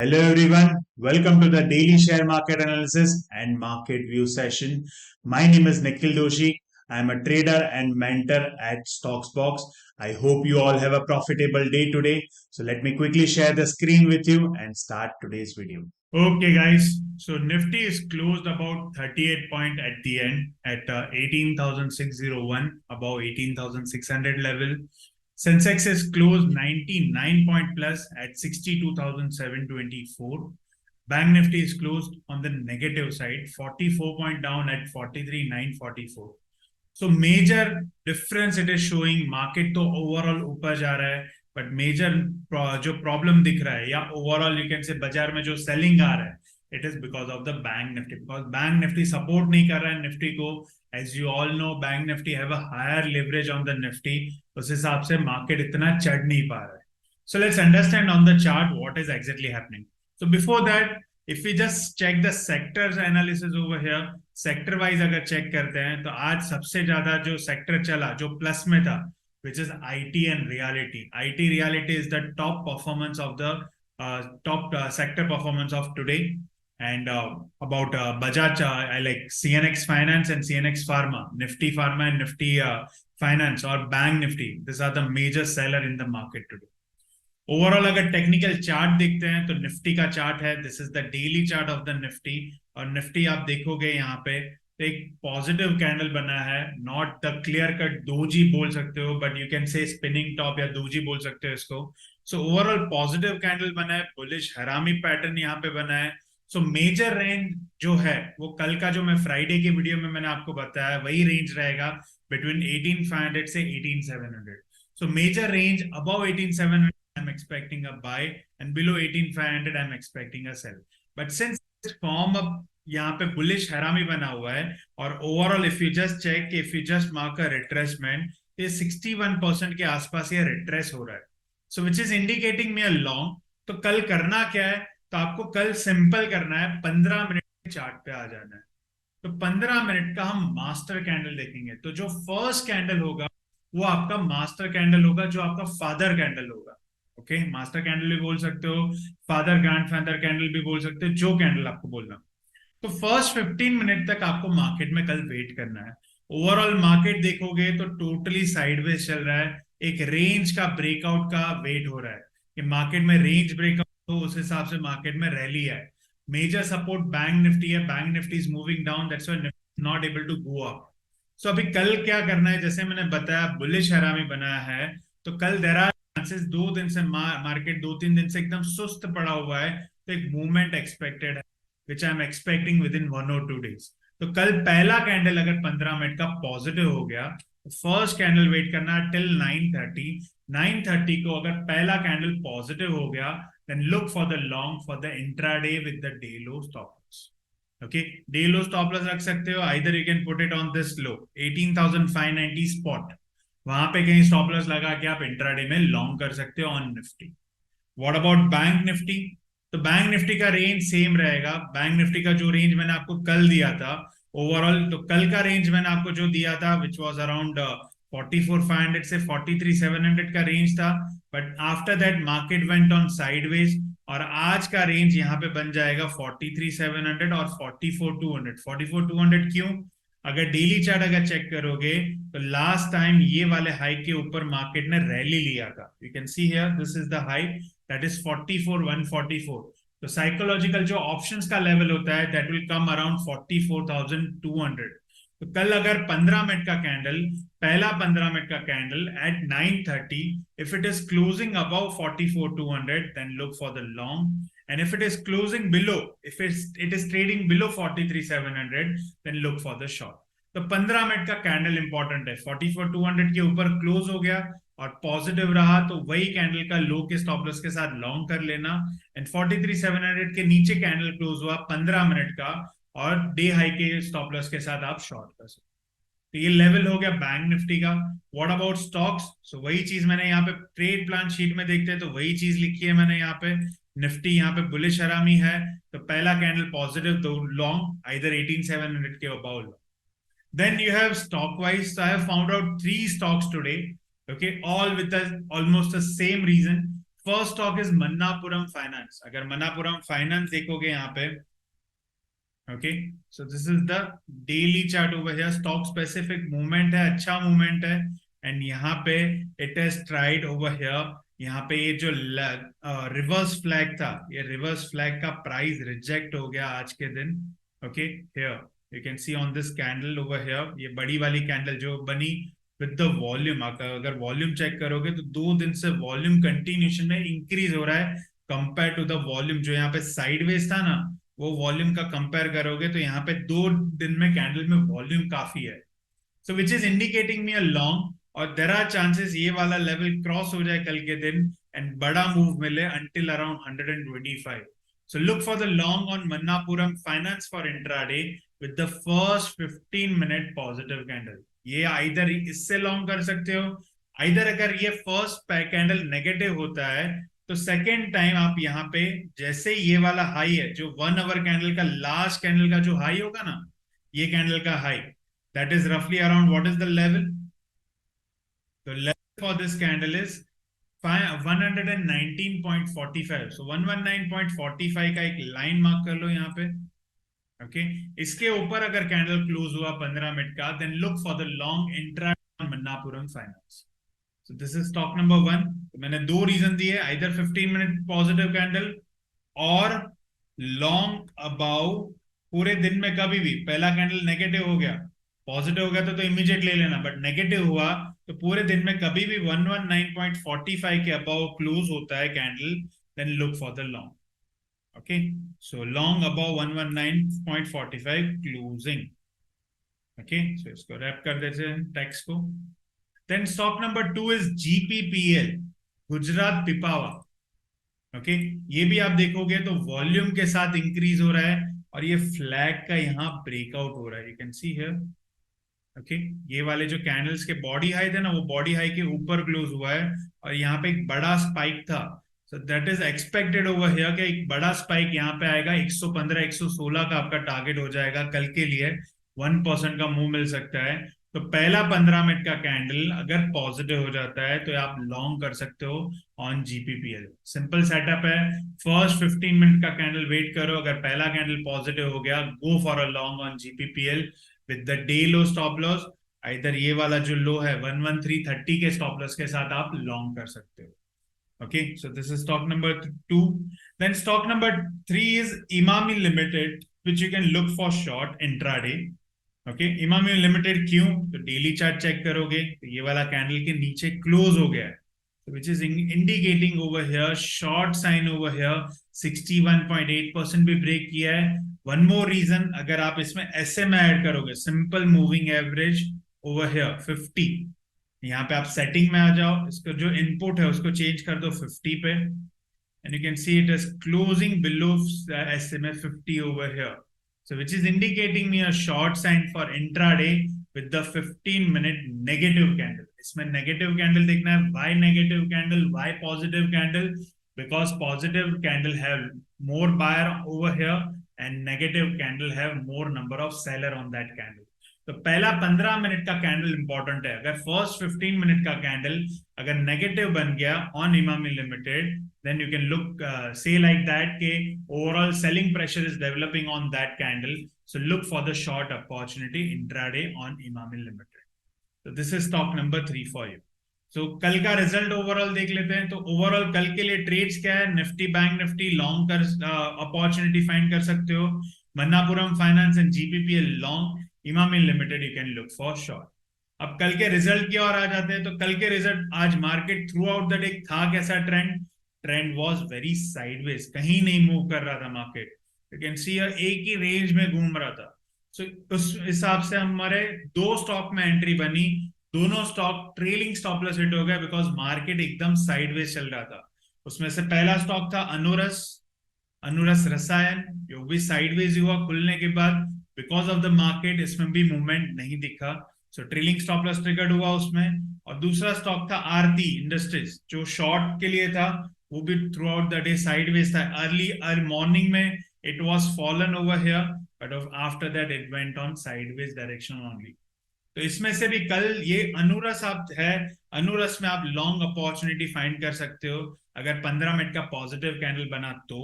Hello everyone, welcome to the daily share market analysis and market view session. My name is Nikhil Doshi. I am a trader and mentor at Stocksbox. I hope you all have a profitable day today. So let me quickly share the screen with you and start today's video. Okay guys, so Nifty is closed about 38 point at the end at 18,601 above 18,600 level. Sensex is closed 99 point plus at 62,724. Bank Nifty is closed on the negative side, 44 point down at 43,944. So major difference it is showing, market तो overall ऊपर जा रहा है, but major जो problem दिख रहा है या overall you can say बाजार में जो selling आ रहा है, it is because of the Bank Nifty, because Bank Nifty support नहीं कर रहा है Nifty को. As you all know, Bank Nifty have a higher leverage on the Nifty. उस हिसाब से market इतना चढ़ नहीं पा रहा है. So let's understand on the chart what is exactly happening. So before that, if we just check the sectors analysis over here, sector wise अगर check करते हैं तो आज सबसे ज्यादा जो sector चला, जो plus में था, which is IT and reality. IT reality is the top performance of the top sector performance of today. And about Bajaj, I like CNX Finance and CNX Pharma, Nifty Pharma and Nifty Finance or Bank Nifty. These are the major seller in the market today. Overall अगर technical chart देखते हैं तो Nifty का chart है, this is the daily chart of the Nifty. और Nifty आप देखोगे यहाँ पे तो एक पॉजिटिव कैंडल बना है, not the clear cut doji बोल सकते हो, but you can say spinning top या दोजी बोल सकते हो इसको. सो ओवरऑल पॉजिटिव कैंडल बना है, बुलिश हरामी पैटर्न यहाँ पे बना है. सो मेजर रेंज जो है वो कल का जो मैं फ्राइडे की वीडियो में मैंने आपको बताया वही रेंज रहेगा बिटवीन 18,500 से 18,700. So major range above 18,700 I'm expecting a buy and below 18,500 I'm expecting a sell. But since this form up यहाँ पे bullish हरामी बना हुआ है और overall if you just check, if you just mark a retracement, ये 61% के आसपास ये retrace हो रहा है. So which is indicating me a long. तो कल करना क्या है, तो आपको कल सिंपल करना है, 15 मिनट के चार्ट पे आ जाना है. तो 15 मिनट का हम मास्टर कैंडल देखेंगे. तो जो फर्स्ट कैंडल होगा वो आपका मास्टर कैंडल होगा, जो आपका फादर कैंडल होगा. ओके, मास्टर कैंडल भी बोल सकते हो, फादर ग्रैंडफादर कैंडल भी बोल सकते हो, जो कैंडल आपको बोलना. तो फर्स्ट 15 मिनट तक आपको मार्केट में कल वेट करना है. ओवरऑल मार्केट देखोगे तो टोटली साइडवेज चल रहा है, एक रेंज का ब्रेकआउट का वेट हो रहा है कि मार्केट में रेंज ब्रेकआउट हो, उस हिसाब से मार्केट में रैली है. मेजर सपोर्ट बैंक निफ्टी है, Bank Nifty is moving down, that's why not able to go up. So अभी कल क्या करना है, जैसे मैंने बताया बुलिश हरामी बनाया है, तो कल देयर आर चांसेस, 2 दिन से मार्केट 2-3 दिन से एकदम सुस्त पड़ा हुआ है, तो एक मूवमेंट एक्सपेक्टेड है which I am expecting within 1 or 2 days. तो कल पहला कैंडल अगर 15 मिनट का पॉजिटिव हो गया तो फर्स्ट कैंडल वेट करना टिल 9:30 को. अगर पहला कैंडल पॉजिटिव हो गया then look for the long for the intraday with the day low stop loss. Okay, day low stop loss रख सकते हो, either you can put it on this low 18,590 spot, वहां पे कहीं स्टॉप लॉस लगा के आप इंट्राडे में लॉन्ग कर सकते हो on Nifty. What about bank Nifty, तो बैंक निफ्टी का रेंज सेम रहेगा. बैंक निफ्टी का जो रेंज मैंने आपको कल दिया था ओवरऑल, तो कल का रेंज मैंने आपको जो दिया था विच वाज अराउंड 44,500 से 43,700 का रेंज था, but after that market went on sideways और आज का रेंज यहाँ पे बन जाएगा 43,700 और 44,200. 44,200 क्यों, अगर डेली चार्ट अगर चेक करोगे तो लास्ट टाइम ये वाले हाई के ऊपर मार्केट ने रैली लिया था. You can see here this is the high, that is 44,144. तो साइकोलॉजिकल जो ऑप्शंस का लेवल होता है दैट विल कम अराउंड 44,200. तो कल अगर 15 मिनट का कैंडल, पहला 15 मिनट का candle at 9:30, if it is closing above 44,200 then look for the long. And if it is closing below, if it is trading below 43,700, then look for the short. तो 15 minute का candle important है. 44,200 के ऊपर close हो गया और positive रहा तो वही कैंडल का लो के स्टॉप लॉस के साथ लॉन्ग कर लेना. एंड 43,700 के नीचे कैंडल क्लोज हुआ 15 मिनट का और डे हाई के स्टॉप लॉस के साथ आप शॉर्ट कर सकते. तो ये लेवल हो गया बैंक निफ्टी का. व्हाट अबाउट स्टॉक्स, सो वही चीज मैंने यहाँ पे ट्रेड प्लान शीट में देखते हैं तो वही चीज लिखी है मैंने यहाँ पे. निफ्टी यहाँ पे बुलिश हरामी है, तो पहला कैंडल पॉजिटिव तो लॉन्ग आइदर 18,700 के about. Then you have stock wise. So I have found out 3 stocks today. Okay, all with almost the same reason. First stock is Manappuram finance. अगर मन्नापुरम फाइनेंस देखोगे यहाँ पे, okay, so this is the daily chart over here. Stock specific movement है, अच्छा movement है. And यहाँ पे it has tried over here. यहाँ पे ये जो रिवर्स फ्लैग था, ये रिवर्स फ्लैग का प्राइस रिजेक्ट हो गया आज के दिन. Okay, here you can C on this candle over here, ये बड़ी वाली कैंडल जो बनी विद द वॉल्यूम. अगर वॉल्यूम चेक करोगे तो 2 दिन से वॉल्यूम कंटिन्यूशन में इंक्रीज हो रहा है कंपेयर टू द वॉल्यूम जो यहाँ पे साइडवेज था ना, वो वॉल्यूम का कंपेयर करोगे तो यहाँ पे 2 दिन में कैंडल में वॉल्यूम काफी है. So which is indicating me a long, और देर आर चांसेस ये वाला लेवल क्रॉस हो जाए कल के दिन एंड बड़ा मूव मिले until around 125. So look for the long on Manappuram finance for intraday with the first 15 minute positive candle. ये आइदर इससे लॉन्ग कर सकते हो, आइदर अगर ये फर्स्ट कैंडल नेगेटिव होता है तो सेकेंड टाइम आप यहाँ पे जैसे ये वाला हाई है जो 1 आवर कैंडल का लास्ट कैंडल का जो हाई होगा ना, ये कैंडल का हाई, दैट इज रफली around what is the level. तो level for this candle is 119.45. So 119.45 का एक लाइन मार्क कर लो यहाँ पे. ओके, इसके ऊपर अगर कैंडल क्लोज हुआ 15 मिनट का, then look for the long intra Manappuram finance. So this is stock number 1. तो मैंने 2 रीजन दिए, आइदर 15 मिनट पॉजिटिव कैंडल और लॉन्ग अबाउ. पूरे दिन में कभी भी पहला कैंडल नेगेटिव हो गया, पॉजिटिव हो गया तो इमीडिएट ले लेना, बट नेगेटिव हुआ तो पूरे दिन में कभी भी 119.45 के अबाउ क्लोज होता है candle, then look for the long. Okay, so long above 119.45 closing. Okay, so इसको रैप कर देते हैं टेक्स्ट को. Then stock number 2 is GPPL, Gujarat Pipavav. Okay, ये भी आप देखोगे तो वॉल्यूम के साथ इंक्रीज हो रहा है और ये फ्लैग का यहाँ ब्रेकआउट हो रहा है. You can see here. Okay, ये वाले जो कैंडल्स के बॉडी हाई थे ना, वो बॉडी हाई के ऊपर क्लोज हुआ है और यहाँ पे एक बड़ा स्पाइक था. So that is expected over here कि एक बड़ा स्पाइक यहाँ पे आएगा. 115 116 का आपका टारगेट हो जाएगा कल के लिए. 1% का मूव मिल सकता है. तो पहला 15 मिनट का कैंडल अगर पॉजिटिव हो जाता है तो आप लॉन्ग कर सकते हो ऑन जीपीपीएल. सिंपल सेटअप है. फर्स्ट 15 मिनट का कैंडल वेट करो, अगर पहला कैंडल पॉजिटिव हो गया, go for a long on जीपीपीएल with the day low stop loss. इधर ये वाला जो लो है 11330 के स्टॉप लॉस के साथ आप लॉन्ग कर सकते हो. Okay, so this is stock number 2. Then stock number 3 is Emami Limited, which you can look for short intraday. Okay, Emami Limited क्यों? तो डेली चार्ट चेक करोगे तो ये वाला कैंडल के नीचे क्लोज हो गया है, which is indicating over here short sign over here. 61.8% भी ब्रेक किया है. One more reason, अगर आप इसमें SMA ऐड करोगे, simple moving average over here 50, यहाँ पे आप सेटिंग में आ जाओ, इसका जो इनपुट है उसको चेंज कर दो 50 पे, and you can see it is closing below SMA 50 over here. So which is indicating me a short sign for intraday with the 15 minute negative candle. इसमें नेगेटिव कैंडल देखना है. Why negative candle, why positive candle? Because positive candle have more buyer over here and negative candle have more number of seller on that candle. तो पहला 15 minute का candle important है. अगर first 15 minute का candle अगर negative बन गया on Emami Limited, then you can look say like that के overall selling pressure is developing on that candle. So look for the short opportunity intraday on Emami Limited. तो this is stock number 3 for you. So कल का result overall देख लेते हैं. तो overall कल के लिए ट्रेड्स क्या है? निफ्टी बैंक निफ्टी लॉन्ग कर अपॉर्चुनिटी फाइंड कर सकते हो. Manappuram finance and जीपीपीएल long. Emami limited you can look for short. अब कल के रिजल्ट की ओर आ जाते हैं. तो कल के रिजल्ट, आज market through out the day था कैसा ट्रेंड वाज वेरी साइडवेज, कहीं नहीं मूव कर रहा था मार्केट. यू कैन सी एक ही रेंज में घूम रहा था. सो उस हिसाब से हमारे 2 स्टॉक में एंट्री बनी. दोनों stock trailing stop loss hit हो गया बिकॉज मार्केट एकदम साइडवेज चल रहा था. उसमें से पहला स्टॉक था अनुरस रसायन, जो भी साइडवेज हुआ खुलने के बाद. बिकॉज ऑफ द मार्केट इसमें भी मूवमेंट नहीं दिखा, सो ट्रेलिंग स्टॉप लॉस ट्रिगर्ड हुआ उसमें. और दूसरा स्टॉक था आरती इंडस्ट्रीज, जो शॉर्ट के लिए था, वो भी through out the day sideways था. अर्ली मॉर्निंग में it was fallen over here, but after that it went on sideways direction only. तो इसमें से भी कल ये अनुरस आप है, अनुरस में आप लॉन्ग अपॉर्चुनिटी फाइंड कर सकते हो अगर 15 मिनट का पॉजिटिव कैंडल बना तो।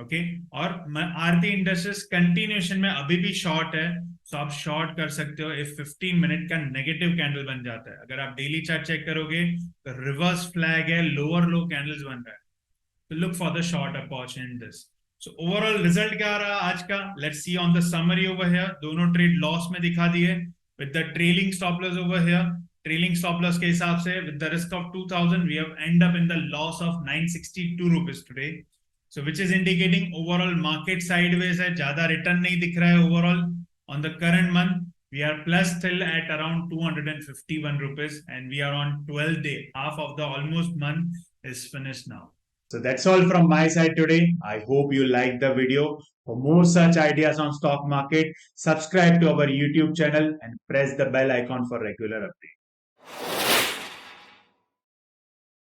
ओके, और आरती इंडस्ट्रीज कंटिन्यूएशन में अभी भी शॉर्ट है, तो आप शॉर्ट कर सकते हो इफ 15 मिनट का नेगेटिव कैंडल बन जाता है। अगर आप डेली चार्ट चेक करोगे तो रिवर्स फ्लैग है, लोअर लो कैंडल्स बन रहा है, तो look for the short opportunity in this. So overall result क्या रहा आज का? Let's see on the summary over here. दोनों ट्रेड लॉस में दिखा दिए with the trailing stop loss over here. Trailing stop loss के हिसाब से with the risk of 2000 we have end up in the loss of 962 rupees today. So which is indicating overall market sideways है, ज्यादा return नहीं दिख रहा है overall on the current month. We are plus still at around 251 rupees and we are on 12th day. Half of the almost month is finished now. So that's all from my side today. I hope you liked the video. For more such ideas on stock market, subscribe to our YouTube channel and press the bell icon for regular updates.